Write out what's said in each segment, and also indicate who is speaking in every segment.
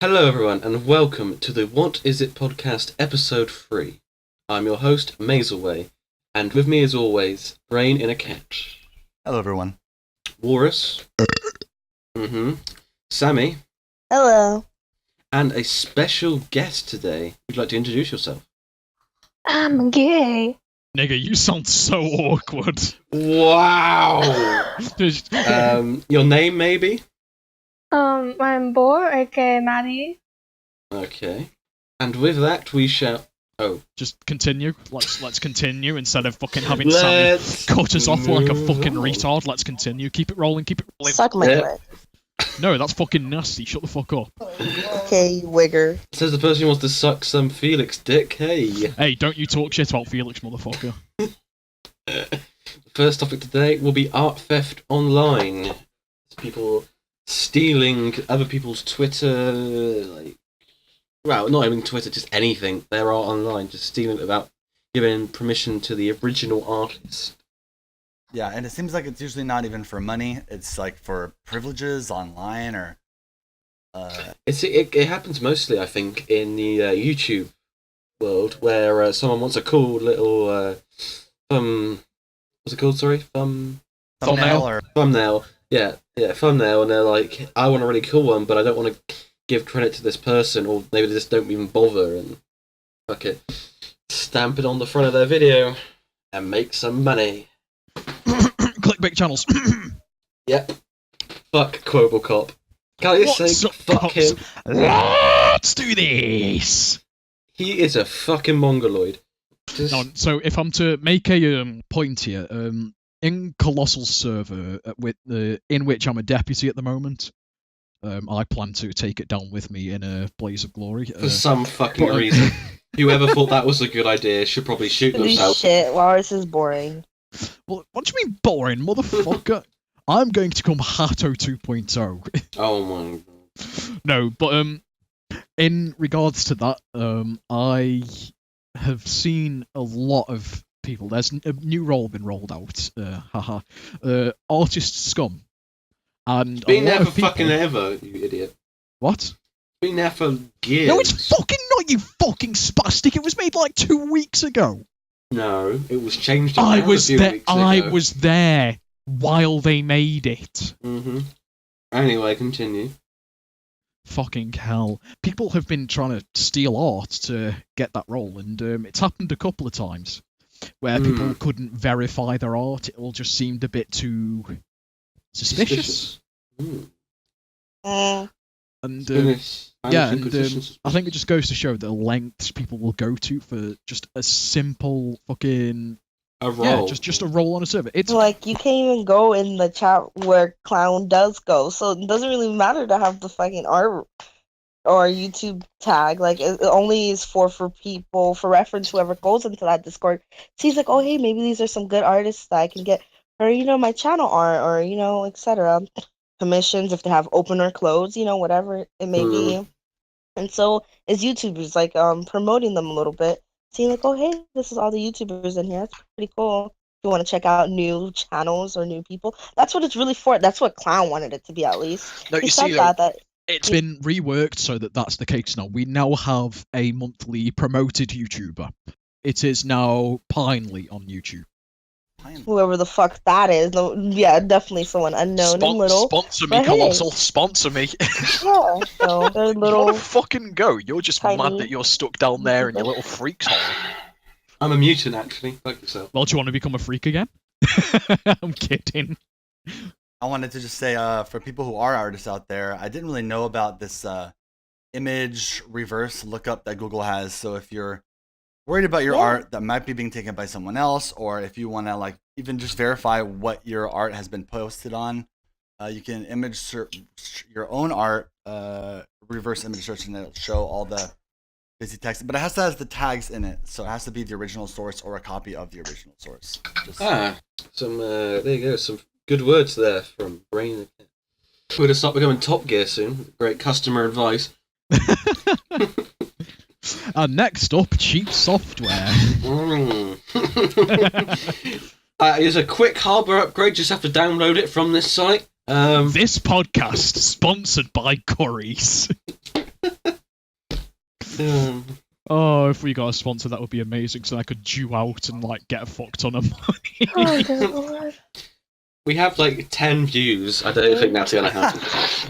Speaker 1: Hello, everyone, and welcome to the What Is It podcast, episode 3. I'm your host, Mazelway, and with me, as always, Brain in a Cat.
Speaker 2: Hello, everyone.
Speaker 1: Walrus. Sammi.
Speaker 3: Hello.
Speaker 1: And a special guest today. Would you like to introduce yourself?
Speaker 3: I'm gay.
Speaker 4: Nigga, you sound so awkward.
Speaker 1: Wow! Your name, maybe?
Speaker 3: I'm Boar, aka Maddie.
Speaker 1: Okay. And with that, we shall... Oh.
Speaker 4: Just continue. Let's continue instead of fucking having
Speaker 1: Let's
Speaker 4: Sammy cut us off like a fucking
Speaker 1: move on.
Speaker 4: retard. Let's continue. Keep it rolling.
Speaker 3: Suck my
Speaker 1: Yep.
Speaker 3: dick.
Speaker 4: No, that's fucking nasty. Shut the fuck up.
Speaker 3: Okay, you wigger.
Speaker 1: Says the person who wants to suck some Felix dick. Hey.
Speaker 4: Hey, don't you talk shit about Felix, motherfucker.
Speaker 1: The first topic today will be art theft online. It's people stealing other people's Twitter, well, not even Twitter, just anything. Their art online, just stealing it without giving permission to the original artist.
Speaker 2: Yeah, and it seems like it's usually not even for money. It's like for privileges online or...
Speaker 1: It happens mostly, I think, in the YouTube world, where someone wants a cool little what's it called? Sorry, thumbnail. Yeah, thumbnail, and they're like, I want a really cool one, but I don't want to give credit to this person, or maybe they just don't even bother, and fuck it, stamp it on the front of their video and make some money.
Speaker 4: Clickbait channels.
Speaker 1: Yep. Fuck Quoblecop. Can't you
Speaker 4: What's
Speaker 1: say
Speaker 4: up,
Speaker 1: fuck
Speaker 4: cops?
Speaker 1: him?
Speaker 4: Let's do this.
Speaker 1: He is a fucking mongoloid. Just...
Speaker 4: No, so if I'm to make a point here, in Colossal's server, in which I'm a deputy at the moment, I plan to take it down with me in a blaze of glory.
Speaker 1: For some fucking reason. Whoever thought that was a good idea should probably shoot
Speaker 3: Holy
Speaker 1: themselves.
Speaker 3: shit, Walrus is boring.
Speaker 4: Well, what do you mean boring, motherfucker? I'm going to come Hatto 2.0.
Speaker 1: Oh my god.
Speaker 4: No, but in regards to that, I have seen a lot of people. There's a new role been rolled out. Artist scum. And
Speaker 1: It's been
Speaker 4: a lot
Speaker 1: there for
Speaker 4: of people...
Speaker 1: fucking ever, you idiot.
Speaker 4: What?
Speaker 1: It's been there for years.
Speaker 4: No, it's fucking not, you fucking spastic. It was made like 2 weeks ago.
Speaker 1: No, it was changed
Speaker 4: I
Speaker 1: around
Speaker 4: was
Speaker 1: a few
Speaker 4: there.
Speaker 1: weeks ago.
Speaker 4: I was there while they made it.
Speaker 1: Anyway, continue.
Speaker 4: Fucking hell. People have been trying to steal art to get that role, and it's happened a couple of times where people couldn't verify their art. It all just seemed a bit too suspicious. And I think it just goes to show the lengths people will go to for just a simple fucking...
Speaker 1: A role.
Speaker 4: Yeah, just a role on a server. It's
Speaker 3: Like, you can't even go in the chat where Clown does go, so it doesn't really matter to have the fucking art or YouTube tag. Like, it only is for people, for reference, whoever goes into that Discord sees, like, oh, hey, maybe these are some good artists that I can get for, my channel art, or, etc. Permissions, if they have open or closed, whatever it may be. And so is YouTubers, like, promoting them a little bit. Seeing like, oh, hey, this is all the YouTubers in here. That's pretty cool. If you want to check out new channels or new people, that's what it's really for. That's what Clown wanted it to be, at least.
Speaker 4: No,
Speaker 3: He
Speaker 4: you
Speaker 3: said
Speaker 4: see,
Speaker 3: that
Speaker 4: it's been reworked so that that's the case now. We now have a monthly promoted YouTuber. It is now Pinely on YouTube.
Speaker 3: whoever the fuck that is, no, yeah, definitely someone unknown and little.
Speaker 5: Sponsor me,
Speaker 3: but hey.
Speaker 5: Colossal. Sponsor me.
Speaker 3: Yeah, so they're
Speaker 5: You
Speaker 3: little.
Speaker 5: want to fucking go? You're just
Speaker 3: tiny
Speaker 5: mad that you're stuck down there in your little freak's hole.
Speaker 1: I'm a mutant, actually. Fuck yourself.
Speaker 4: Well, do you want to become a freak again? I'm kidding.
Speaker 2: I wanted to just say, for people who are artists out there, I didn't really know about this image reverse lookup that Google has. So if you're worried about your art that might be being taken by someone else, or if you want to like even just verify what your art has been posted on, you can image search your own art, reverse image search, and it'll show all the busy text. But it has to have the tags in it, so it has to be the original source or a copy of the original source.
Speaker 1: There you go, some good words there from Brain. We're going to start becoming Top Gear soon. Great customer advice.
Speaker 4: And next up, cheap software.
Speaker 1: It's a quick hardware upgrade. Just have to download it from this site.
Speaker 4: This podcast sponsored by Curry's. Oh, if we got a sponsor, that would be amazing. So I could Jew out and like get a fuck ton of money.
Speaker 6: Oh, good lord.
Speaker 1: We have like 10 views. I don't think that's gonna happen.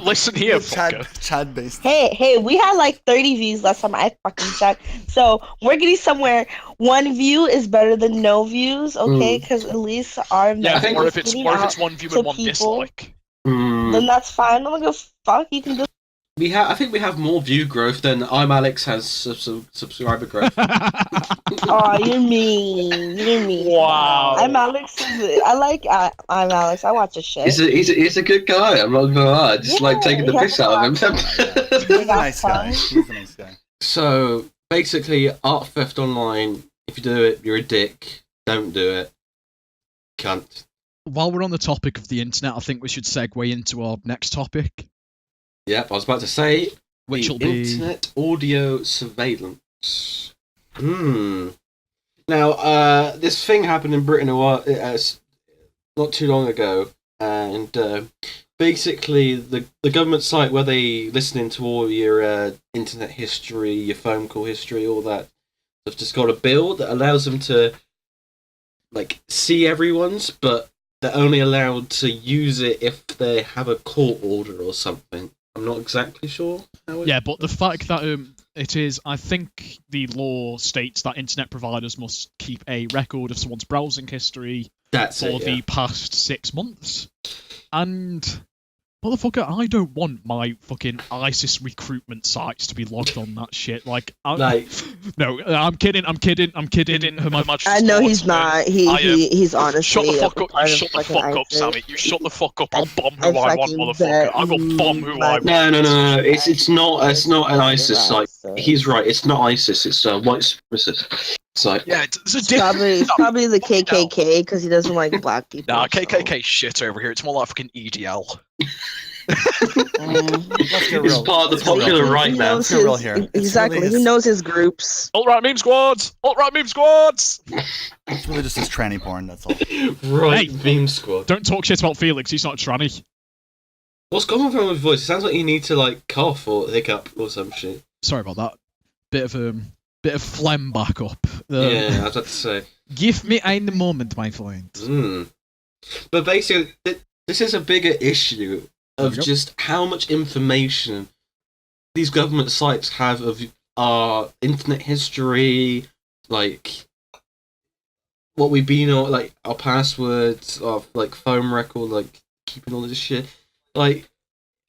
Speaker 5: Listen here,
Speaker 2: Chad,
Speaker 5: fucker.
Speaker 2: Chad based.
Speaker 3: Hey, we had like 30 views last time I fucking checked. So we're getting somewhere. 1 view is better than no views, okay? Because at least our
Speaker 5: Yeah,
Speaker 3: message
Speaker 5: or
Speaker 3: is
Speaker 5: if it's
Speaker 3: getting
Speaker 5: or if
Speaker 3: out
Speaker 5: it's 1 view
Speaker 3: to
Speaker 5: and 1
Speaker 3: people.
Speaker 5: dislike.
Speaker 3: Then that's fine. I'm gonna go fuck. You can do.
Speaker 1: I think we have more view growth than I'm Alex has subscriber growth.
Speaker 3: Oh, you're mean. You're mean.
Speaker 5: Wow.
Speaker 3: I'm Alex. I like I'm Alex. I watch a shit.
Speaker 1: He's a good guy. I'm not gonna lie. I just like taking the
Speaker 3: Yeah,
Speaker 1: piss out of him.
Speaker 2: He's a nice guy. He's a nice guy.
Speaker 1: So basically, art theft online. If you do it, you're a dick. Don't do it. Cunt.
Speaker 4: While we're on the topic of the internet, I think we should segue into our next topic,
Speaker 1: Yep, I was about to say
Speaker 4: which
Speaker 1: the
Speaker 4: will be
Speaker 1: internet audio surveillance. Now, this thing happened in Britain not too long ago, and basically the government site where they listening to all your internet history, your phone call history, all that, they've just got a bill that allows them to like see everyone's, but they're only allowed to use it if they have a court order or something. I'm not exactly sure.
Speaker 4: yeah, but the fact that it is, I think the law states that internet providers must keep a record of someone's browsing history
Speaker 1: That's
Speaker 4: for
Speaker 1: it, yeah.
Speaker 4: the past 6 months, and motherfucker, I don't want my fucking ISIS recruitment sites to be logged on that shit. Like, no, I'm kidding. Her Majesty's
Speaker 3: I know
Speaker 4: Court,
Speaker 3: he's not. He's honestly.
Speaker 5: Shut the fuck up!
Speaker 3: part
Speaker 5: You
Speaker 3: of
Speaker 5: shut the
Speaker 3: fucking
Speaker 5: fuck up,
Speaker 3: ISIS.
Speaker 5: Sammy. You shut the fuck up. I'll bomb
Speaker 3: I
Speaker 5: who I want,
Speaker 3: fucking
Speaker 5: motherfucker.
Speaker 3: bet
Speaker 5: I will bomb who I want.
Speaker 1: No. It's not an ISIS site.
Speaker 3: So-
Speaker 1: He's right. It's not ISIS. It's white supremacist site.
Speaker 5: Yeah, it's a
Speaker 3: It's probably the KKK because he doesn't like black people.
Speaker 5: Nah,
Speaker 3: so.
Speaker 5: KKK shit over here. It's more like fucking EDL.
Speaker 2: Let's get
Speaker 1: It's
Speaker 2: real.
Speaker 1: part of the
Speaker 2: Let's get real.
Speaker 1: popular
Speaker 3: He
Speaker 1: right now.
Speaker 3: knows
Speaker 2: Let's get real
Speaker 3: his-
Speaker 2: here. It's
Speaker 3: Exactly.
Speaker 2: really
Speaker 3: He
Speaker 2: his-
Speaker 3: knows his groups.
Speaker 5: Alt-right meme squads! Alt-right meme squads!
Speaker 2: It's really just his tranny porn. That's all.
Speaker 1: Right,
Speaker 4: Hey.
Speaker 1: Beam Squad.
Speaker 4: Don't talk shit about Felix. He's not a tranny.
Speaker 1: What's going on with his voice? It sounds like you need to like cough or hiccup or some shit.
Speaker 4: Sorry about that. Bit of phlegm back up.
Speaker 1: Yeah, I was about to say.
Speaker 4: Give me a moment, my friend.
Speaker 1: But basically, this is a bigger issue of
Speaker 4: Yep.
Speaker 1: just how much information these government sites have of our internet history, like what we've been on, like our passwords, our like phone record, like keeping all this shit. Like,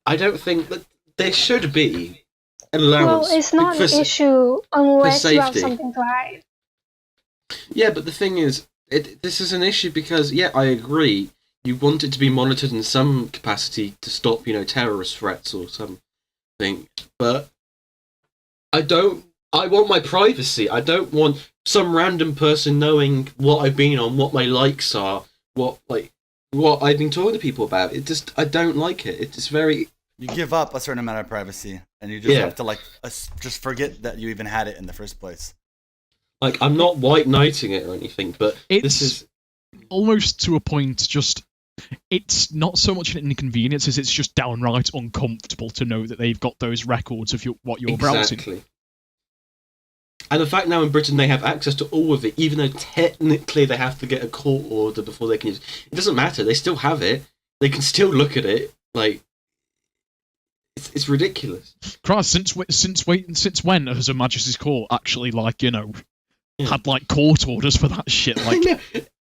Speaker 1: I don't think that there should be an allowance.
Speaker 6: Well, it's not
Speaker 1: for
Speaker 6: an issue unless you have
Speaker 1: safety.
Speaker 6: something to hide.
Speaker 1: Yeah, but the thing is, this is an issue because, yeah, I agree. You want it to be monitored in some capacity to stop, terrorist threats or something. But I want my privacy. I don't want some random person knowing what I've been on, what my likes are, what I've been talking to people about. I don't like it. It's very...
Speaker 2: You give up a certain amount of privacy, and you just
Speaker 1: Yeah.
Speaker 2: have to just forget that you even had it in the first place.
Speaker 1: Like, I'm not white knighting it or anything, but this
Speaker 4: It's
Speaker 1: is...
Speaker 4: almost to a point. Just it's not so much an inconvenience as it's just downright uncomfortable to know that they've got those records of what you're browsing.
Speaker 1: Exactly. And the fact now in Britain they have access to all of it, even though technically they have to get a court order before they can use it. It doesn't matter. They still have it. They can still look at it. Like, it's ridiculous.
Speaker 4: Christ, since when has Her Majesty's Court actually
Speaker 1: Yeah.
Speaker 4: had court orders for that shit? Like,
Speaker 1: Yeah.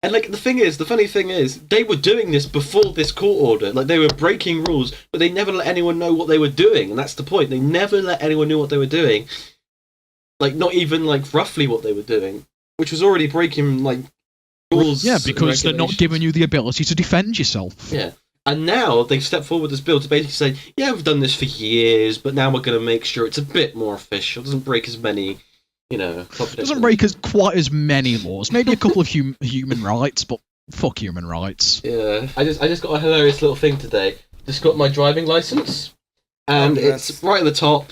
Speaker 1: And the funny thing is, they were doing this before this court order. Like, they were breaking rules, but they never let anyone know what they were doing, and that's the point. They never let anyone know what they were doing. Like, not even roughly what they were doing, which was already breaking rules.
Speaker 4: yeah,
Speaker 1: and
Speaker 4: because they're not
Speaker 1: regulations.
Speaker 4: giving you the ability to defend yourself.
Speaker 1: Yeah. And now they've stepped forward with this bill to basically say, yeah, we've done this for years, but now we're going to make sure it's a bit more official. It doesn't break as many,
Speaker 4: Doesn't break quite as many laws. Maybe a couple of human rights, but fuck human rights.
Speaker 1: Yeah. I just got a hilarious little thing today. Just got my driving license, and it's right at the top.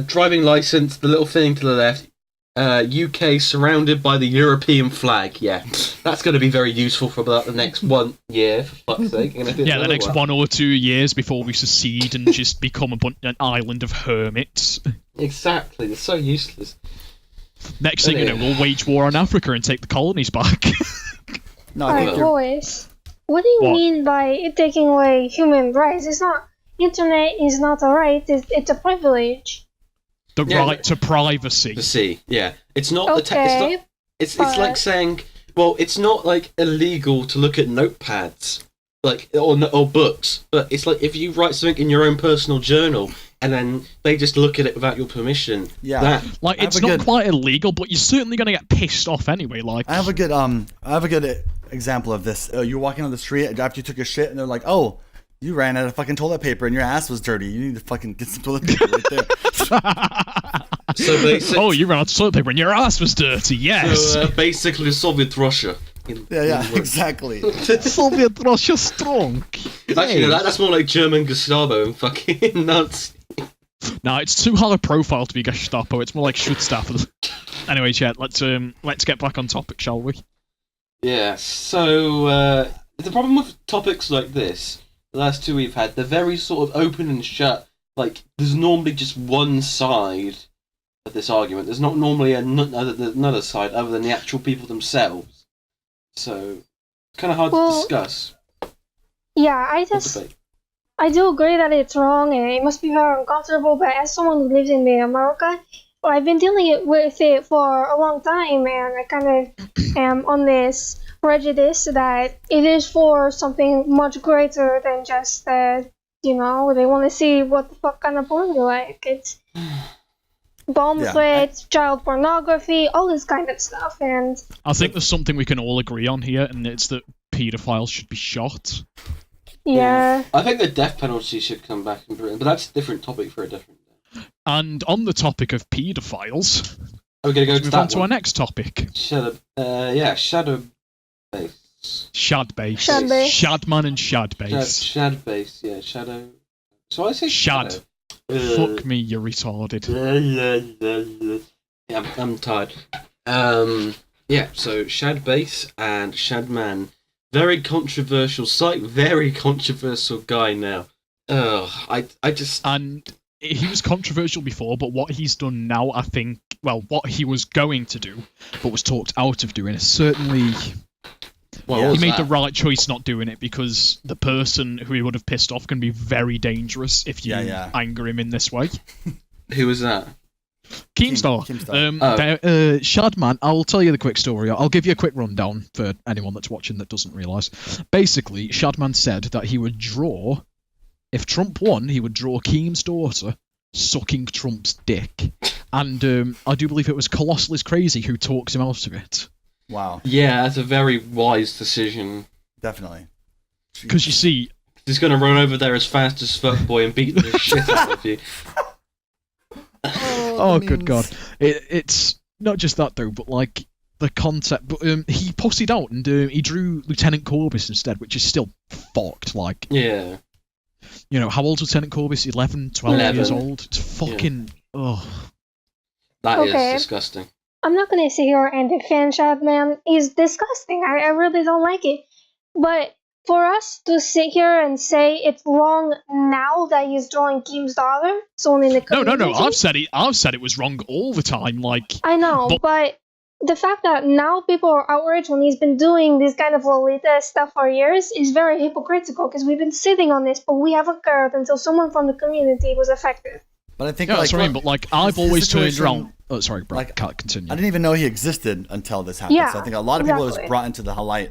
Speaker 1: Driving license, the little thing to the left. UK surrounded by the European flag. Yeah, that's going to be very useful for about the next 1 year, for fuck's sake.
Speaker 4: Yeah, the next 1 or 2 years before we secede and just become an island of hermits.
Speaker 1: Exactly. It's so useless.
Speaker 4: Next thing you know, we'll wage war on Africa and take the colonies back.
Speaker 2: No, I think
Speaker 6: Alright,
Speaker 2: you're,
Speaker 6: boys. What do you
Speaker 4: What?
Speaker 6: mean by it taking away human rights? It's not. Internet is not a right. It's a privilege.
Speaker 4: The
Speaker 1: Yeah,
Speaker 4: right to privacy.
Speaker 1: To see, yeah. It's not the
Speaker 6: Okay.
Speaker 1: it's like
Speaker 6: but-
Speaker 1: saying, well, it's not like illegal to look at notepads, like or books, but it's like if you write something in your own personal journal and then they just look at it without your permission.
Speaker 2: Yeah.
Speaker 1: That
Speaker 4: Like,
Speaker 2: I have
Speaker 4: it's
Speaker 2: a
Speaker 4: not
Speaker 2: good-
Speaker 4: quite illegal, but you're certainly going to get pissed off anyway. Like,
Speaker 2: I have a good example of this. You're walking on the street after you took a shit, and they're like, "Oh, you ran out of fucking toilet paper, and your ass was dirty. You need to fucking get some toilet paper right there."
Speaker 1: so basically,
Speaker 4: oh, you ran out of toilet paper and your ass was dirty. Yes.
Speaker 1: basically Soviet Russia.
Speaker 2: Yeah, exactly.
Speaker 4: Soviet Russia strong.
Speaker 1: Actually, no, that's more like German Gestapo and fucking nuts.
Speaker 4: No, it's too high a profile to be Gestapo. It's more like Schutzstaffel. Anyways, yeah, let's get back on topic, shall we?
Speaker 1: Yeah, so the problem with topics like this, the last two we've had, they're very sort of open and shut. Like, there's normally just one side of this argument. There's not normally another side other than the actual people themselves. So, it's kind of hard to discuss.
Speaker 6: Yeah,
Speaker 1: Debate.
Speaker 6: I do agree that it's wrong and it must be very uncomfortable, but as someone who lives in America, well, I've been dealing with it for a long time, and I kind of am on this prejudice that it is for something much greater than just that, they want to see what the fuck kind of porn you like. It's bomb threats, child pornography, all this kind of stuff, and
Speaker 4: I think there's something we can all agree on here, and it's that paedophiles should be shot.
Speaker 6: yeah.
Speaker 1: I think the death penalty should come back in Britain, but that's a different topic for a different day.
Speaker 4: And on the topic of paedophiles,
Speaker 1: Are we going to go
Speaker 4: let's
Speaker 1: to
Speaker 4: move on
Speaker 1: that
Speaker 4: to our
Speaker 1: one?
Speaker 4: next topic.
Speaker 1: Shadow base.
Speaker 4: Shadbase.
Speaker 6: Shadbase.
Speaker 4: Shadman and Shadbase.
Speaker 1: Shad base, yeah, shadow. So I say
Speaker 4: Shad.
Speaker 1: shadow.
Speaker 4: Fuck me, you're retarded.
Speaker 1: Yeah, I'm tired. Yeah, so Shad base and Shadman. Very controversial site, very controversial guy now. I just...
Speaker 4: And he was controversial before, but what he's done now, I think, well, what he was going to do, but was talked out of doing, is certainly...
Speaker 1: Well,
Speaker 2: Yeah.
Speaker 1: what
Speaker 4: He
Speaker 1: was
Speaker 4: made
Speaker 1: that?
Speaker 4: the right choice not doing it, because the person who he would have pissed off can be very dangerous if you
Speaker 2: Yeah.
Speaker 4: anger him in this way.
Speaker 1: Who was that?
Speaker 4: Keemstar.
Speaker 2: Keemstar.
Speaker 4: Shadman, I'll tell you the quick story. I'll give you a quick rundown for anyone that's watching that doesn't realise. Basically, Shadman said that he would draw, if Trump won, he would draw Keem's daughter sucking Trump's dick. And I do believe it was Colossal is Crazy who talked him out of it.
Speaker 2: Wow,
Speaker 1: Yeah, that's a very wise decision.
Speaker 2: definitely.
Speaker 4: Because you see,
Speaker 1: He's going to run over there as fast as fuck boy and beat the shit out of you.
Speaker 4: oh good god, it's not just that though, but like the concept. But he pussied out and he drew Lieutenant Corbis instead, which is still fucked. Like,
Speaker 1: Yeah.
Speaker 4: you know, how old's Lieutenant Corbis? 11, 12 years
Speaker 1: 11.
Speaker 4: old. It's fucking
Speaker 1: That is
Speaker 6: Okay.
Speaker 1: disgusting.
Speaker 6: I'm not gonna sit here and defend Shadman. He's disgusting. I really don't like it. But for us to sit here and say it's wrong now that he's drawing Kim's daughter, someone in the
Speaker 4: No.
Speaker 6: community.
Speaker 4: I've said it was wrong all the time. Like,
Speaker 6: I know, but the fact that now people are outraged when he's been doing this kind of Lolita stuff for years is very hypocritical, because we've been sitting on this, but we haven't cared until someone from the community was affected.
Speaker 2: But I think
Speaker 4: yeah,
Speaker 2: like,
Speaker 4: that's what I mean. But like, I've
Speaker 2: his
Speaker 4: always turned
Speaker 2: situation-
Speaker 4: around. Oh, sorry, bro.
Speaker 2: like,
Speaker 4: Can't continue.
Speaker 2: I didn't even know he existed until this happened.
Speaker 6: Yeah,
Speaker 2: So I think a lot of people it was
Speaker 6: exactly.
Speaker 2: brought into the light.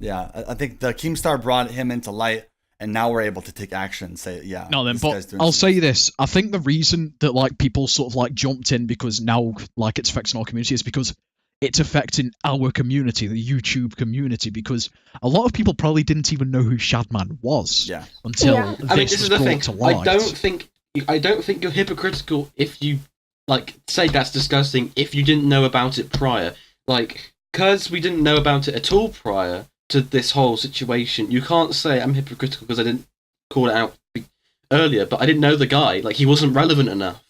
Speaker 2: Yeah, I think the Keemstar brought him into light, and now we're able to take action and say, yeah.
Speaker 4: No, then,
Speaker 2: this
Speaker 4: but
Speaker 2: guy's doing
Speaker 4: I'll
Speaker 2: something.
Speaker 4: say this. I think the reason that like people sort of like jumped in because now like it's affecting our community is because it's affecting our community, the YouTube community, because a lot of people probably didn't even know who Shadman was
Speaker 2: Yeah.
Speaker 4: until
Speaker 6: Yeah.
Speaker 4: this
Speaker 1: I mean, this
Speaker 4: was
Speaker 1: is the
Speaker 4: brought
Speaker 1: thing.
Speaker 4: to light.
Speaker 1: I don't think you're hypocritical if you like say that's disgusting if you didn't know about it prior. Like, because we didn't know about it at all prior to this whole situation, you can't say I'm hypocritical because I didn't call it out earlier. But I didn't know the guy. Like, he wasn't relevant enough.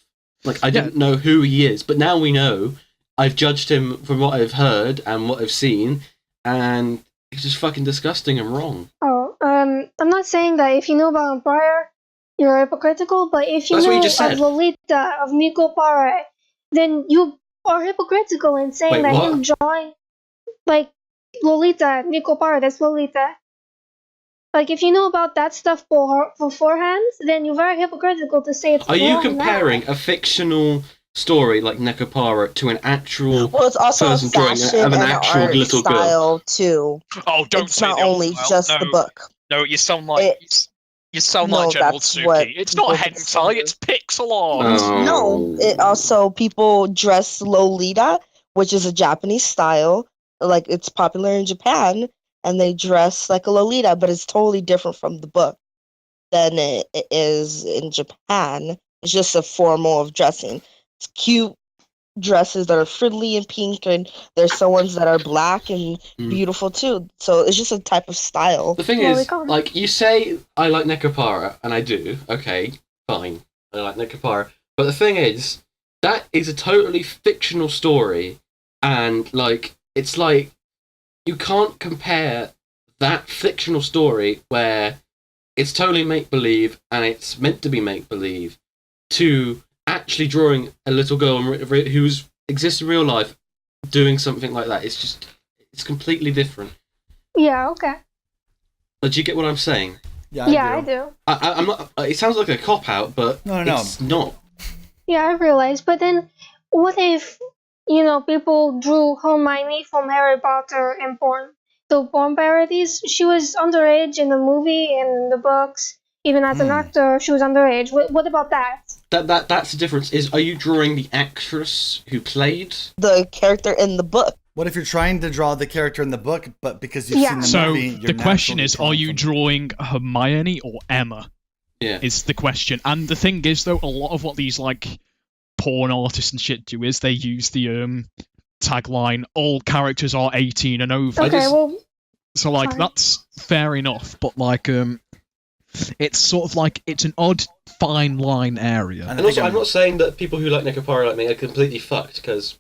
Speaker 1: Like, I didn't know who he is. But now we know. I've judged him from what I've heard and what I've seen, and it's just fucking disgusting and wrong.
Speaker 6: Oh, I'm not saying that if you knew about him prior, you're hypocritical. But if you
Speaker 1: That's what you
Speaker 6: know
Speaker 1: just said.
Speaker 6: of Lolita, of Nico Pare, then you are hypocritical in saying
Speaker 1: Wait,
Speaker 6: that
Speaker 1: what?
Speaker 6: him drawing like Lolita, Nico Pare, that's Lolita. Like if you know about that stuff beforehand, then you're very hypocritical to say it's
Speaker 1: Are you
Speaker 6: wrong
Speaker 1: comparing
Speaker 6: now.
Speaker 1: a fictional story like Nekopara to an actual
Speaker 3: Well, it's also a
Speaker 1: person drawing
Speaker 3: fashion
Speaker 1: of an
Speaker 3: and
Speaker 1: actual
Speaker 3: art
Speaker 1: little girl?
Speaker 3: style too.
Speaker 5: Oh, don't
Speaker 3: It's
Speaker 5: say
Speaker 3: not
Speaker 5: the old
Speaker 3: only
Speaker 5: style.
Speaker 3: just
Speaker 5: No,
Speaker 3: the book.
Speaker 5: no, you sound like you sound
Speaker 3: No,
Speaker 5: like General
Speaker 3: that's what
Speaker 5: Tsuki. It's not
Speaker 3: people
Speaker 5: hentai.
Speaker 3: consider.
Speaker 5: It's pixel art.
Speaker 3: No, it also people dress Lolita, which is a Japanese style. Like it's popular in Japan, and they dress like a Lolita, but it's totally different from the book than it is in Japan. It's just a formal of dressing. It's cute dresses that are friendly and pink, and there's some ones that are black and beautiful too. So it's just a type of style.
Speaker 1: The thing
Speaker 6: Well,
Speaker 1: is,
Speaker 6: we can't-
Speaker 1: like, you say I like Nekopara, and I do. Okay, fine. I like Nekopara. But the thing is, that is a totally fictional story, and, like, it's like, you can't compare that fictional story where it's totally make-believe, and it's meant to be make-believe, to actually drawing a little girl who exists in real life doing something like that. It's just, it's completely different.
Speaker 6: Yeah, okay.
Speaker 1: But do you get what I'm saying?
Speaker 6: Yeah, I do.
Speaker 1: I'm not. It sounds like a cop out, but
Speaker 2: No.
Speaker 1: it's not.
Speaker 6: Yeah, I realize. But then, what if, people drew Hermione from Harry Potter in porn? So porn parodies, she was underage in the movie and the books. Even as an actor, she was underage. What about that?
Speaker 1: That's the difference. Are you drawing the actress who played
Speaker 3: The character in the book.
Speaker 2: What if you're trying to draw the character in the book, but because you've seen the
Speaker 4: So
Speaker 2: movie, you're
Speaker 4: the question
Speaker 2: naturally
Speaker 4: is,
Speaker 2: drawn
Speaker 4: are you
Speaker 2: from-
Speaker 4: drawing Hermione or Emma?
Speaker 1: Yeah.
Speaker 4: Is the question. And the thing is, though, a lot of what these like porn artists and shit do is they use the tagline, "All characters are 18 and over."
Speaker 6: Okay,
Speaker 1: just-
Speaker 6: well,
Speaker 4: So like
Speaker 6: Fine.
Speaker 4: that's fair enough, but like it's sort of like it's an odd fine line area.
Speaker 2: And
Speaker 1: And also, I'm not saying that people who like Nekopara like me are completely fucked, because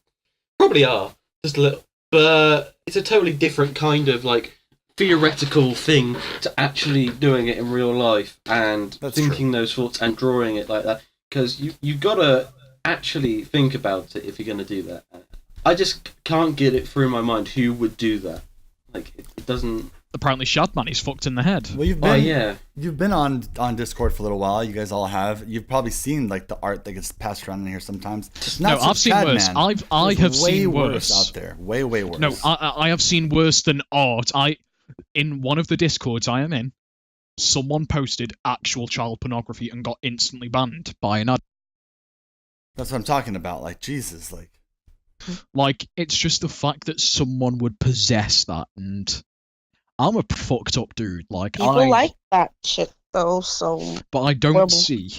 Speaker 1: probably are, just a little. But it's a totally different kind of like theoretical thing to actually doing it in real life and
Speaker 2: That's
Speaker 1: thinking those thoughts and drawing it like that. Because you gotta actually think about it if you're gonna do that. I just can't get it through my mind who would do that. Like it doesn't.
Speaker 4: Apparently, Shadman is fucked in the head.
Speaker 2: Well, you've
Speaker 1: Oh
Speaker 2: been
Speaker 1: yeah.
Speaker 2: you've been on Discord for a little while. You guys all have. You've probably seen like the art that gets passed around in here sometimes.
Speaker 4: No, I've seen worse. I
Speaker 2: There's
Speaker 4: have
Speaker 2: way
Speaker 4: seen
Speaker 2: worse
Speaker 4: worse
Speaker 2: out there. Way worse.
Speaker 4: No, I have seen worse than art. In one of the Discords I am in, someone posted actual child pornography and got instantly banned by an ad.
Speaker 2: That's what I'm talking about. Like Jesus,
Speaker 4: Like, it's just the fact that someone would possess that, and I'm a fucked up dude. Like,
Speaker 3: People like that shit though, so
Speaker 4: but I don't
Speaker 3: horrible.
Speaker 4: see.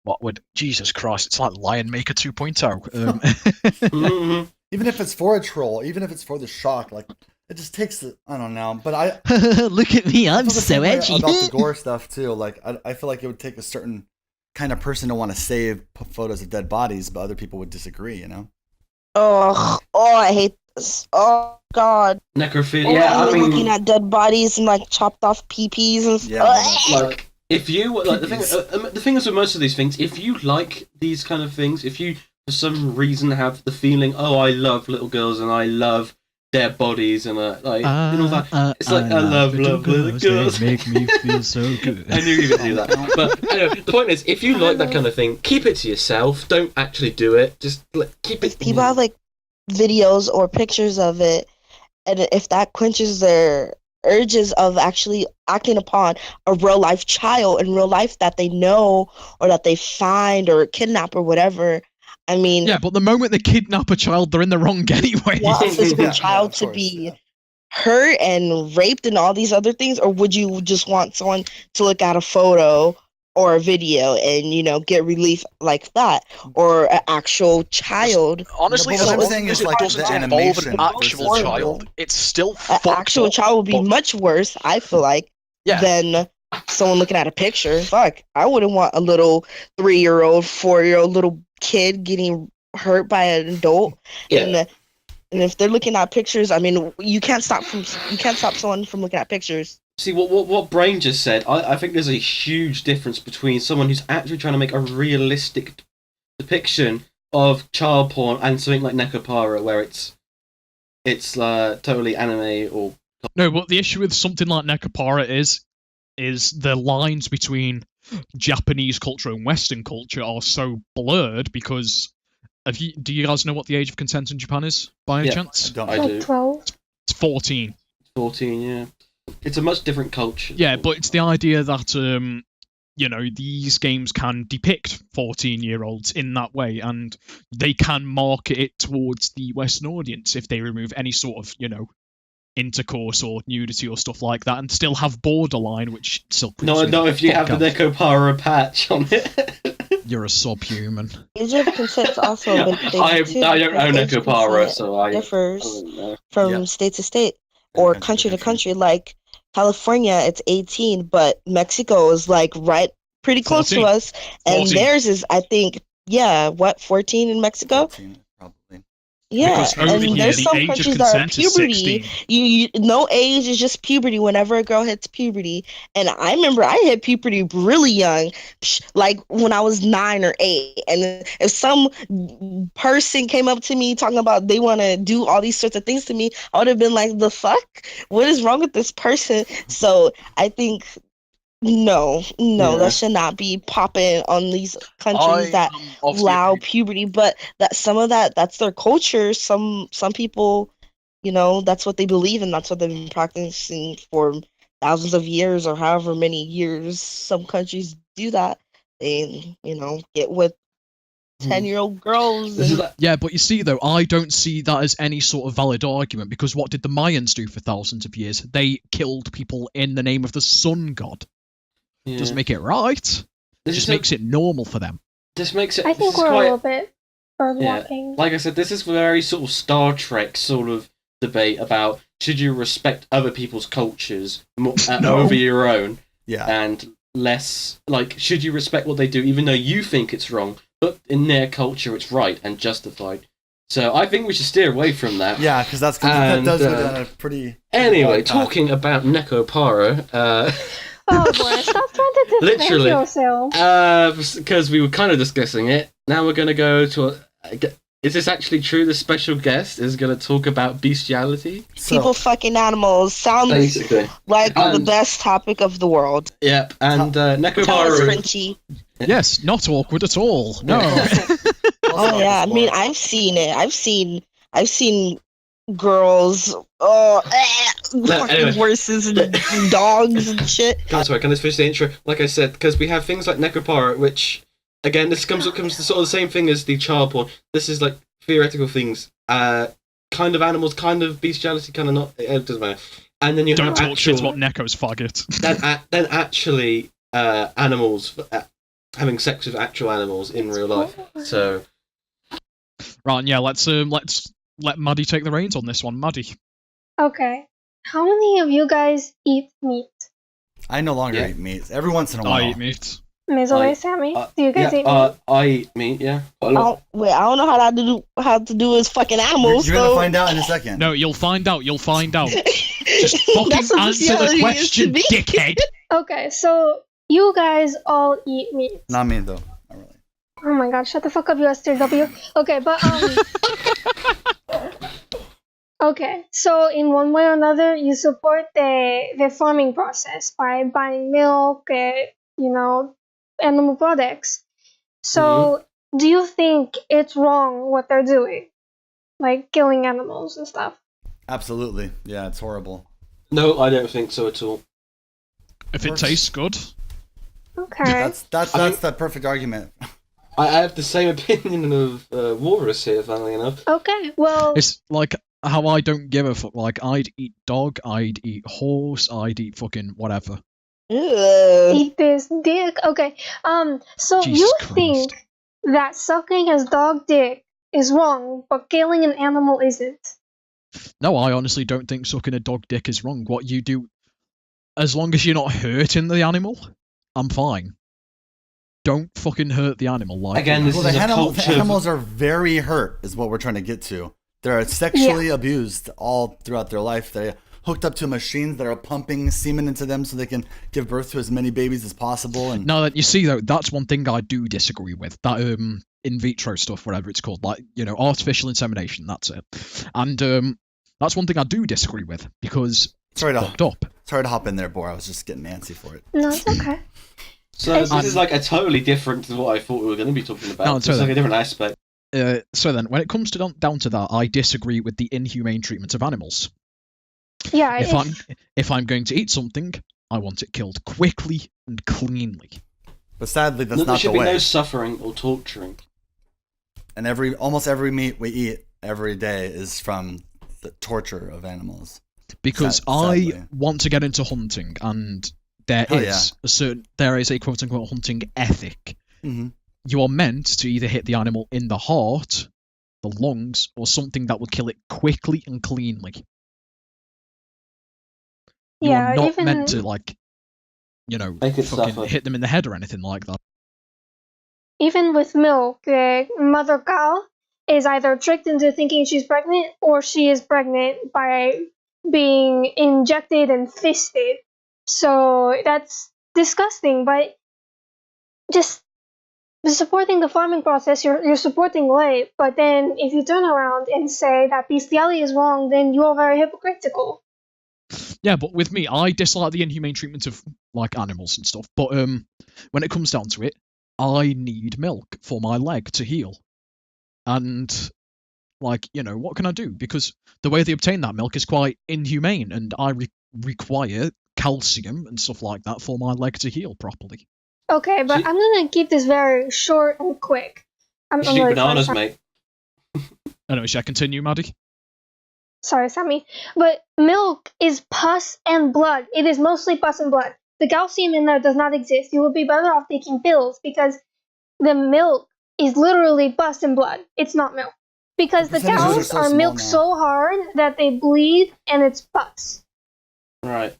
Speaker 5: What would Jesus Christ? It's like Lion Maker 2.0.
Speaker 1: Mhm.
Speaker 2: even if it's for a troll, even if it's for the shock, like it just takes the I don't know. But I
Speaker 4: Look at me,
Speaker 2: I
Speaker 4: I'm
Speaker 2: feel the
Speaker 4: so
Speaker 2: same way
Speaker 4: edgy.
Speaker 2: about the gore stuff too. Like I feel like it would take a certain kind of person to want to save photos of dead bodies, but other people would disagree. You know.
Speaker 3: oh, I hate this. Oh God.
Speaker 1: Necrophilia.
Speaker 3: Oh,
Speaker 1: Yeah,
Speaker 3: I
Speaker 1: I
Speaker 3: hate looking
Speaker 1: mean,
Speaker 3: at dead bodies and like chopped off peepees and
Speaker 2: Yeah, all
Speaker 3: stuff.
Speaker 2: that
Speaker 1: like if you like the thing is with most of these things, if you like these kind of things, if you for some reason have the feeling, oh, I love little girls and I love their bodies and like and all that, it's like I love little girls.
Speaker 4: They make me feel so good.
Speaker 1: I knew you were gonna do that. But anyway, the point is, if you like that kind of thing, keep it to yourself. Don't actually do it. Just keep it.
Speaker 3: If people have like videos or pictures of it, and if that quenches their urges of actually acting upon a real life child in real life that they know or that they find or kidnap or whatever, I mean,
Speaker 4: Yeah, but the moment they kidnap a child, they're in the wrong anyway.
Speaker 3: you want a physical
Speaker 2: Yeah,
Speaker 3: child
Speaker 2: of
Speaker 3: to
Speaker 2: course,
Speaker 3: be
Speaker 2: yeah.
Speaker 3: hurt and raped and all these other things, or would you just want someone to look at a photo or a video and get relief like that, or an actual child,
Speaker 5: Honestly,
Speaker 2: But
Speaker 5: as
Speaker 2: what I'm
Speaker 5: long
Speaker 2: saying
Speaker 5: as
Speaker 2: is,
Speaker 5: it
Speaker 2: like,
Speaker 5: doesn't
Speaker 2: the
Speaker 5: involve an
Speaker 2: animation
Speaker 5: actual
Speaker 2: versus
Speaker 5: child,
Speaker 2: real.
Speaker 5: it's still
Speaker 3: an
Speaker 5: fucked
Speaker 3: actual
Speaker 5: up,
Speaker 3: child would be
Speaker 5: but-
Speaker 3: much worse, I feel like,
Speaker 5: Yeah.
Speaker 3: than someone looking at a picture. Fuck, I wouldn't want a little 3-year-old, 4-year-old little kid getting hurt by an adult.
Speaker 1: Yeah.
Speaker 3: And if they're looking at pictures, I mean, you can't stop someone from looking at pictures.
Speaker 1: See what Brain just said. I think there's a huge difference between someone who's actually trying to make a realistic depiction of child porn and something like Nekopara, where it's totally anime or.
Speaker 4: No, but the issue with something like Nekopara is the lines between Japanese culture and Western culture are so blurred because do you guys know what the age of consent in Japan is by any chance?
Speaker 1: I
Speaker 6: Like
Speaker 1: do.
Speaker 6: 12.
Speaker 4: It's 14.
Speaker 1: 14, yeah. It's a much different culture.
Speaker 4: Yeah, but it's the idea that these games can depict 14-year-olds in that way, and they can market it towards the Western audience if they remove any sort of, intercourse or nudity or stuff like that, and still have borderline, which still.
Speaker 1: No, if you have the Nekopara patch on it.
Speaker 4: You're a subhuman.
Speaker 3: Age of consent's also a big thing
Speaker 1: I
Speaker 3: too.
Speaker 1: don't own
Speaker 3: Age of
Speaker 1: Nekopara,
Speaker 3: consent
Speaker 1: so I
Speaker 3: differs
Speaker 1: don't know.
Speaker 3: from state to state or country to country. Like California, it's 18, but Mexico is like right pretty close
Speaker 4: 14.
Speaker 3: to us, and
Speaker 4: 14.
Speaker 3: theirs is, I think, 14 in Mexico.
Speaker 2: 14, probably.
Speaker 3: Yeah,
Speaker 4: Because over
Speaker 3: and
Speaker 4: here,
Speaker 3: there's
Speaker 4: the
Speaker 3: some
Speaker 4: age of
Speaker 3: countries that are
Speaker 4: consent is
Speaker 3: puberty.
Speaker 4: 16.
Speaker 3: You no age is just puberty. Whenever a girl hits puberty, and I remember I hit puberty really young, like when I was 9 or 8. And if some person came up to me talking about they want to do all these sorts of things to me, I would have been like, "The fuck? What is wrong with this person?" So I think. No, that should not be popping on these countries that allow puberty. But that some of that's their culture. Some people, that's what they believe, and that's what they've been practicing for thousands of years or however many years. Some countries do that. They, get with 10-year-old girls.
Speaker 4: Yeah, but you see, though, I don't see that as any sort of valid argument, because what did the Mayans do for thousands of years? They killed people in the name of the sun god.
Speaker 1: Yeah.
Speaker 4: Doesn't make it right. It just makes it normal for them.
Speaker 1: This makes it.
Speaker 6: I think we're a little bit bird walking.
Speaker 1: Like I said, this is very sort of Star Trek sort of debate about should you respect other people's cultures over your own, and less like should you respect what they do even though you think it's wrong, but in their culture it's right and justified. So I think we should steer away from that.
Speaker 2: Yeah, because that does go down a pretty.
Speaker 1: Anyway, talking about Nekopara.
Speaker 6: Oh boy, stop trying to defend yourself.
Speaker 1: Because we were kind of discussing it. Now we're going to go to is this actually true? The special guest is going to talk about bestiality.
Speaker 3: People fucking animals sounds
Speaker 1: basically
Speaker 3: like the best topic of the world.
Speaker 1: Yep, and
Speaker 3: Nekopara. Frenchie.
Speaker 4: Yes, not awkward at all. No.
Speaker 3: Oh yeah, I mean I've seen it. I've seen girls, fucking horses and dogs and shit.
Speaker 1: Sorry, can I finish the intro? Like I said, because we have things like Nekopara, which, again, this comes to sort of the same thing as the child porn. This is like theoretical things. Kind of animals, kind of bestiality, kind of not. It doesn't matter. And then you
Speaker 4: don't
Speaker 1: have
Speaker 4: talk shit about Neko's faggot.
Speaker 1: then actually, animals having sex with actual animals in real life. So.
Speaker 4: Right, yeah, let's let Maddie take the reins on this one. Maddie.
Speaker 6: Okay. How many of you guys eat meat?
Speaker 2: I no longer eat meat. Every once in a while.
Speaker 4: I eat meat.
Speaker 6: Mizzle, Sammy? Do you guys eat meat?
Speaker 1: I eat meat, yeah.
Speaker 3: I don't know how to do his fucking animals.
Speaker 2: You're gonna find out in a second.
Speaker 4: No, you'll find out. Just fucking answer the question, dickhead.
Speaker 6: Okay, so you guys all eat meat.
Speaker 2: Not me though. Not really.
Speaker 6: Oh my god, shut the fuck up, you STW. Okay, but okay, so in one way or another, you support the farming process by buying milk, animal products. So, do you think it's wrong what they're doing? Like killing animals and stuff?
Speaker 2: Absolutely. Yeah, it's horrible.
Speaker 1: No, I don't think so at all.
Speaker 4: If it tastes good.
Speaker 6: Okay.
Speaker 2: That's the perfect argument.
Speaker 1: I have the same opinion of Walrus here, funnily enough.
Speaker 6: Okay, well...
Speaker 4: It's like how I don't give a fuck. Like, I'd eat dog, I'd eat horse, I'd eat fucking whatever.
Speaker 6: Eat this dick. Okay, so
Speaker 4: Jesus
Speaker 6: you
Speaker 4: Christ.
Speaker 6: think that sucking his dog dick is wrong, but killing an animal isn't?
Speaker 4: No, I honestly don't think sucking a dog dick is wrong. What you do, as long as you're not hurting the animal, I'm fine. Don't fucking hurt the animal. Like
Speaker 1: Again, this
Speaker 2: Well,
Speaker 1: is
Speaker 2: the
Speaker 1: a culture.
Speaker 2: animals are very hurt, is what we're trying to get to. They're sexually abused all throughout their life. They hooked up to machines that are pumping semen into them so they can give birth to as many babies as possible. And
Speaker 4: Now, you see, though, that's one thing I do disagree with. That in vitro stuff, whatever it's called, like, artificial insemination, that's it. And that's one thing I do disagree with, because it's fucked up.
Speaker 2: Sorry to hop in there, Bor. I was just getting antsy for it.
Speaker 6: No, it's okay.
Speaker 1: So this is like a totally different to what I thought we were going to be talking about.
Speaker 4: No,
Speaker 1: It's like a different aspect.
Speaker 4: So then, when it comes down to that, I disagree with the inhumane treatment of animals.
Speaker 6: Yeah,
Speaker 4: If I'm going to eat something, I want it killed quickly and cleanly.
Speaker 2: But sadly, that's
Speaker 1: There
Speaker 2: not the
Speaker 1: should be
Speaker 2: way.
Speaker 1: no suffering or torturing.
Speaker 2: And almost every meat we eat every day is from the torture of animals.
Speaker 4: Because
Speaker 2: Sadly.
Speaker 4: I want to get into hunting, and there is a quote unquote hunting ethic.
Speaker 2: Mm-hmm.
Speaker 4: You are meant to either hit the animal in the heart, the lungs, or something that will kill it quickly and cleanly. You are not meant to, like,
Speaker 1: Make it
Speaker 4: fucking
Speaker 1: suffer.
Speaker 4: hit them in the head or anything like that.
Speaker 6: even with milk, the mother cow is either tricked into thinking she's pregnant, or she is pregnant by being injected and fisted. So that's disgusting, but just supporting the farming process, you're supporting life. But then if you turn around and say that bestiality is wrong, then you are very hypocritical.
Speaker 4: Yeah, but with me, I dislike the inhumane treatment of, like, animals and stuff. But when it comes down to it, I need milk for my leg to heal. And, like, what can I do? Because the way they obtain that milk is quite inhumane, and I require calcium and stuff like that for my leg to heal properly.
Speaker 6: Okay, but I'm gonna keep this very short and quick. I'm
Speaker 1: You should eat
Speaker 6: really
Speaker 1: bananas,
Speaker 6: sorry.
Speaker 1: mate.
Speaker 4: Anyway, shall I continue, Maddie?
Speaker 6: Sorry, Sammy. But milk is pus and blood. It is mostly pus and blood. The calcium in there does not exist. You would be better off taking pills, because the milk is literally pus and blood. It's not milk. Because the
Speaker 2: percentages
Speaker 6: cows
Speaker 2: are so
Speaker 6: are
Speaker 2: small
Speaker 6: milked
Speaker 2: now.
Speaker 6: so hard that they bleed, and it's pus.
Speaker 1: Right.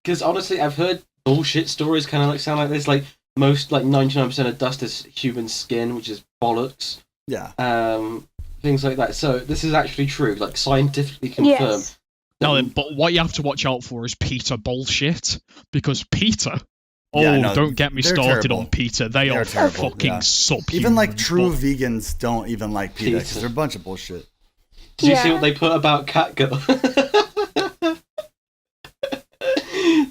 Speaker 1: Because honestly, I've heard bullshit stories kind of like sound like this. Like most, like 99% of dust is human skin, which is bollocks.
Speaker 2: Yeah.
Speaker 1: Things like that. So this is actually true, like scientifically confirmed.
Speaker 6: Yes.
Speaker 4: Now then, but what you have to watch out for is PETA bullshit, because PETA.
Speaker 2: Yeah, no,
Speaker 4: don't get me
Speaker 2: they're
Speaker 4: started
Speaker 2: terrible.
Speaker 4: on PETA. They
Speaker 2: They're
Speaker 4: are
Speaker 2: terrible,
Speaker 4: fucking
Speaker 2: yeah.
Speaker 4: subhuman.
Speaker 2: Even like true
Speaker 4: but-
Speaker 2: vegans don't even like PETA because
Speaker 1: PETA.
Speaker 2: they're a bunch of bullshit.
Speaker 1: Did you see
Speaker 6: Yeah.
Speaker 1: what they put about Catgirl?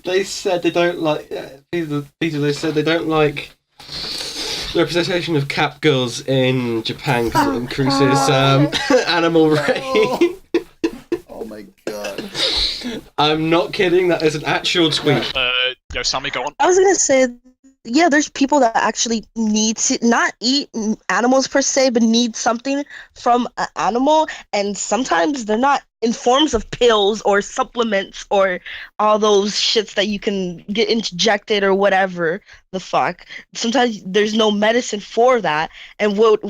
Speaker 1: They said they don't like Peter. They said they don't like the representation of cat girls in Japan because it increases animal rape.
Speaker 2: Oh my god.
Speaker 1: I'm not kidding. That is an actual tweet.
Speaker 5: Sammy, go on.
Speaker 3: I was gonna say, yeah, there's people that actually need to not eat animals per se, but need something from an animal, and sometimes they're not in forms of pills or supplements or all those shits that you can get injected or whatever the fuck. Sometimes there's no medicine for that, and what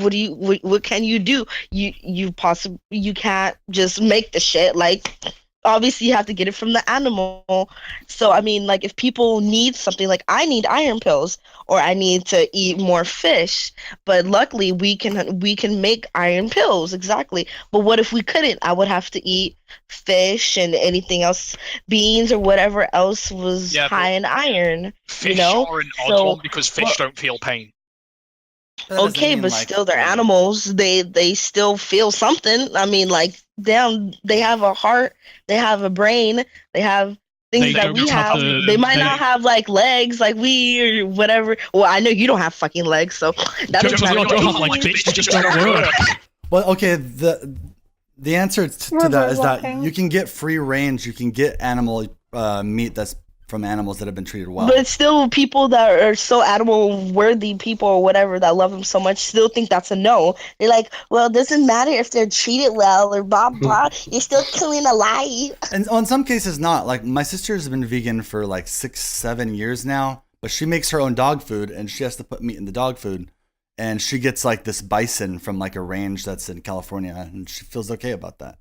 Speaker 3: can you do? You can't just make the shit. Like, obviously you have to get it from the animal. So I mean, like, if people need something, like I need iron pills or I need to eat more fish, but luckily we can make iron pills, exactly. But what if we couldn't? I would have to eat fish and anything else, beans or whatever else was
Speaker 5: Yeah,
Speaker 3: high in iron.
Speaker 5: Fish
Speaker 3: know?
Speaker 5: are an odd
Speaker 3: So-
Speaker 5: one because fish don't feel pain.
Speaker 2: That doesn't
Speaker 3: Okay,
Speaker 2: mean,
Speaker 3: but
Speaker 2: like,
Speaker 3: still, they're animals. They still feel something. I mean, like, they have a heart, they have a brain, they have things
Speaker 4: They
Speaker 3: that
Speaker 4: don't
Speaker 3: we
Speaker 4: have
Speaker 3: have.
Speaker 4: the-
Speaker 3: They might
Speaker 4: they-
Speaker 3: not have like legs, like we or whatever. Well, I know you don't have fucking legs, so that
Speaker 4: Just-
Speaker 3: doesn't matter.
Speaker 4: don't have, like, bits that just don't work.
Speaker 2: Well, okay, the answer to
Speaker 6: We're
Speaker 2: that is
Speaker 6: both
Speaker 2: that
Speaker 6: walking.
Speaker 2: you can get free range, you can get animal meat that's from animals that have been treated well.
Speaker 3: But it's still people that are so animal worthy people or whatever that love them so much still think that's a no. They're like, well, it doesn't matter if they're treated well or blah blah. You're still killing a life.
Speaker 2: And in some cases not. Like, my sister's been vegan for like 6-7 years now, but she makes her own dog food and she has to put meat in the dog food. And she gets like this bison from like a range that's in California, and she feels okay about that.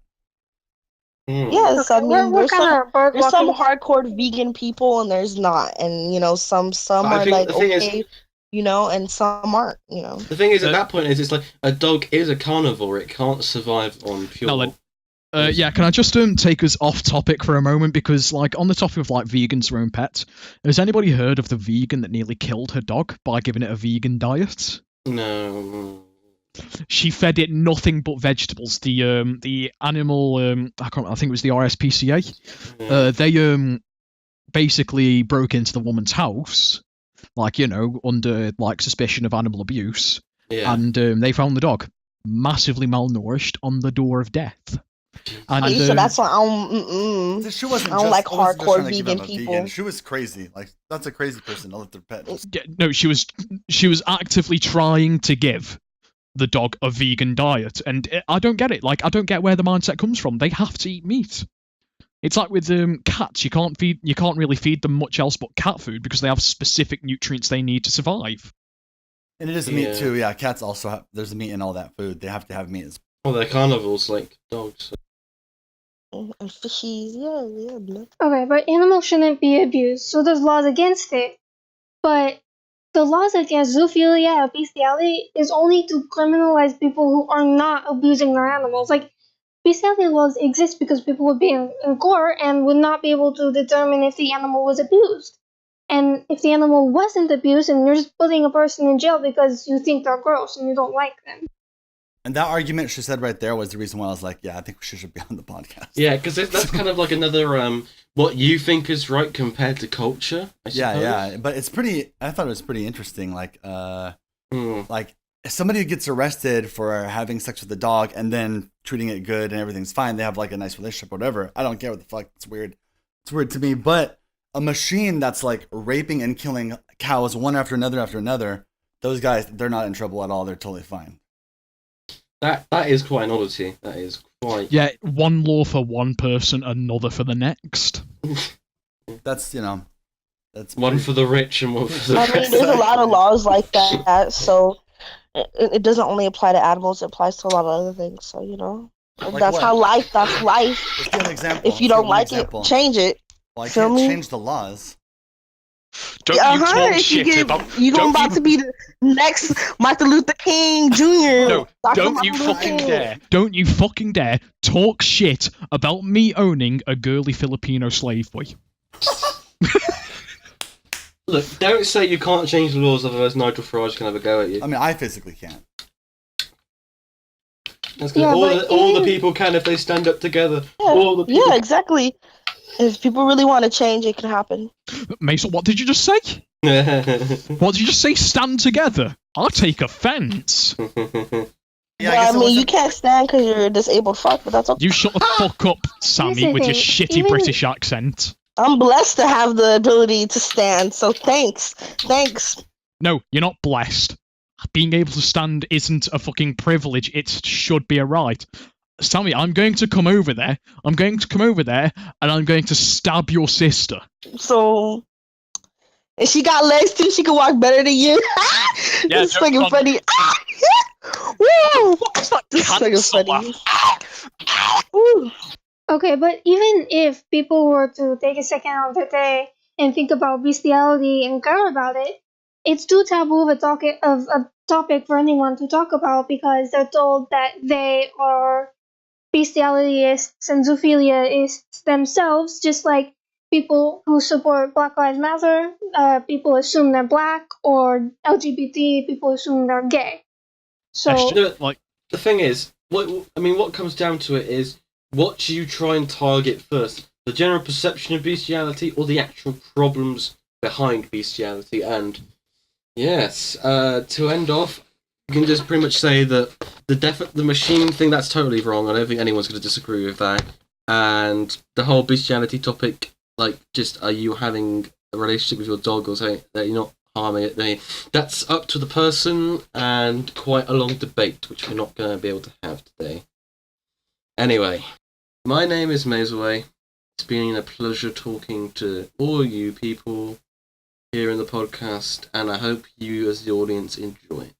Speaker 3: Yes, I
Speaker 6: Okay,
Speaker 3: mean,
Speaker 6: we're
Speaker 3: there's
Speaker 6: kind of bird
Speaker 3: there's some
Speaker 6: walking.
Speaker 3: hardcore vegan people and there's not, and some
Speaker 1: I
Speaker 3: are
Speaker 1: think
Speaker 3: like
Speaker 1: the thing is-
Speaker 3: okay, and some aren't.
Speaker 1: The thing is, at that point, is it's like a dog is a carnivore. It can't survive on pure
Speaker 4: No, like, Yeah, can I just take us off topic for a moment? Because, like, on the topic of, like, vegans their own pets, has anybody heard of the vegan that nearly killed her dog by giving it a vegan diet?
Speaker 1: No.
Speaker 4: She fed it nothing but vegetables. The animal, I think it was the RSPCA.
Speaker 1: Yeah.
Speaker 4: They basically broke into the woman's house, like, under, like, suspicion of animal abuse,
Speaker 1: Yeah.
Speaker 4: and they found the dog massively malnourished on the door of death. And
Speaker 3: So that's why
Speaker 2: She wasn't
Speaker 3: I don't
Speaker 2: just,
Speaker 3: like
Speaker 2: I wasn't just
Speaker 3: hardcore
Speaker 2: trying to give
Speaker 3: vegan
Speaker 2: him a
Speaker 3: people.
Speaker 2: vegan. She was crazy. Like, that's a crazy person to let their pet just...
Speaker 4: yeah, no, she was actively trying to give the dog a vegan diet, and I don't get it. Like, I don't get where the mindset comes from. They have to eat meat. It's like with cats. You can't really feed them much else but cat food because they have specific nutrients they need to survive.
Speaker 2: And it is meat too, yeah. Cats also have, there's meat in all that food. They have to have meat.
Speaker 1: Well, they're carnivores like dogs.
Speaker 3: And fishies, yeah.
Speaker 6: Okay, but animals shouldn't be abused, so there's laws against it. But the laws against zoophilia and bestiality is only to criminalize people who are not abusing their animals. Like, bestiality laws exist because people would be in court and would not be able to determine if the animal was abused. And if the animal wasn't abused, and you're just putting a person in jail because you think they're gross and you don't like them.
Speaker 2: And that argument she said right there was the reason why I was like, yeah, I think she should be on the podcast.
Speaker 1: Yeah, because that's kind of like another what you think is right compared to culture. I suppose.
Speaker 2: Yeah. But it's pretty. I thought it was pretty interesting. Like, like if somebody gets arrested for having sex with a dog and then treating it good and everything's fine, they have like a nice relationship, or whatever. I don't care what the fuck. It's weird. It's weird to me. But a machine that's like raping and killing cows one after another, those guys, they're not in trouble at all. They're totally fine.
Speaker 1: That is quite an oddity. That is quite.
Speaker 4: Yeah, one law for one person, another for the next.
Speaker 2: That's that's
Speaker 1: One for the rich and one for the
Speaker 3: I mean, there's a lot of laws like that, so it doesn't only apply to animals, it applies to a lot of other things, so,
Speaker 2: Like
Speaker 3: that's
Speaker 2: what?
Speaker 3: how that's life.
Speaker 2: Let's give an example.
Speaker 3: If you don't like it, change it.
Speaker 2: Well, I
Speaker 3: Feel
Speaker 2: can't
Speaker 3: me?
Speaker 2: change the laws.
Speaker 5: Don't you talk
Speaker 3: If you
Speaker 5: shit about...
Speaker 3: you
Speaker 5: don't
Speaker 3: about
Speaker 5: you-
Speaker 3: to be the next Martin Luther King Jr.
Speaker 5: No,
Speaker 3: Dr.
Speaker 5: don't you
Speaker 3: Martin Luther
Speaker 5: fucking
Speaker 3: King.
Speaker 5: dare.
Speaker 4: Don't you fucking dare talk shit about me owning a girly Filipino slave boy.
Speaker 1: Look, don't say you can't change the laws, otherwise Nigel Farage can have a go at you.
Speaker 2: I mean, I physically can't.
Speaker 1: That's
Speaker 6: Yeah,
Speaker 1: all the
Speaker 6: but
Speaker 1: people can if they stand up together. All the people.
Speaker 3: Yeah, exactly. If people really want to change, it can happen.
Speaker 4: Mason, what did you just say? What did you just say? Stand together. I'll take offense.
Speaker 2: Yeah,
Speaker 3: Well,
Speaker 2: guess
Speaker 3: I
Speaker 2: it
Speaker 3: mean, you
Speaker 2: wasn't-
Speaker 3: can't stand because you're a disabled fuck, but that's okay.
Speaker 4: You shut the fuck up, Sammy, with your
Speaker 6: Here's the
Speaker 4: shitty
Speaker 6: thing,
Speaker 4: British accent.
Speaker 3: I'm blessed to have the ability to stand, so thanks.
Speaker 4: No, you're not blessed. Being able to stand isn't a fucking privilege. It should be a right. Sammy, I'm going to come over there. And I'm going to stab your sister.
Speaker 3: So, if she got legs too, she can walk better than you.
Speaker 5: Yeah,
Speaker 3: It's
Speaker 5: joke's
Speaker 3: fucking
Speaker 5: on
Speaker 3: funny. Woo!
Speaker 5: What's that
Speaker 3: This is fucking
Speaker 5: cancer
Speaker 3: funny.
Speaker 5: laugh?
Speaker 3: Woo.
Speaker 6: Okay, but even if people were to take a second out of their day and think about bestiality and care about it, it's too taboo of a topic for anyone to talk about because they're told that they are bestialityists and zoophiliaists themselves, just like people who support Black Lives Matter, people assume they're black, or LGBT people assume they're gay. So,
Speaker 1: The thing is, what comes down to it is, what do you try and target first? The general perception of bestiality or the actual problems behind bestiality? And yes, to end off, you can just pretty much say that the machine thing, that's totally wrong. I don't think anyone's going to disagree with that. And the whole bestiality topic, like, just are you having a relationship with your dog or something that you're not harming it? That's up to the person and quite a long debate, which we're not going to be able to have today. Anyway, my name is Mazeway. It's been a pleasure talking to all you people here in the podcast, and I hope you as the audience enjoy it.